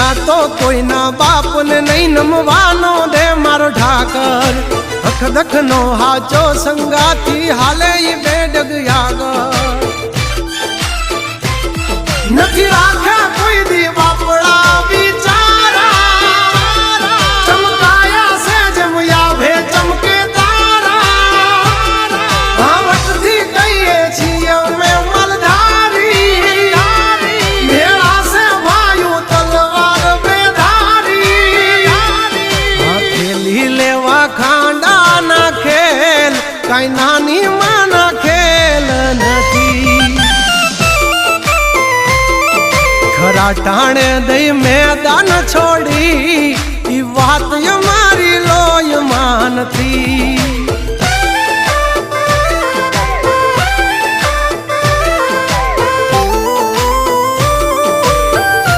પેલા તો કોઈના બાપને નહીં નમવાનો દે મારો ઠાકર અખ દખ નો હાચો સંગાથી હાલે ઈ બેડગ આગળ નથી રાખ્યા કોઈ દી બાપડા બિચારા ચમકાયા છે જેમ યાભે ચમકે તારા ભાવટથી કહીએ છીએ અમે મલધારી ભેળા છે વાયુ તલવાર બેધારી ખેલી લેવા ખાંડા ના ખેલ કઈ નાની માના ખેલ નથી ખરા ટાણે દઈ મેદાન છોડી ઈ વાત અમારી લોય માનતી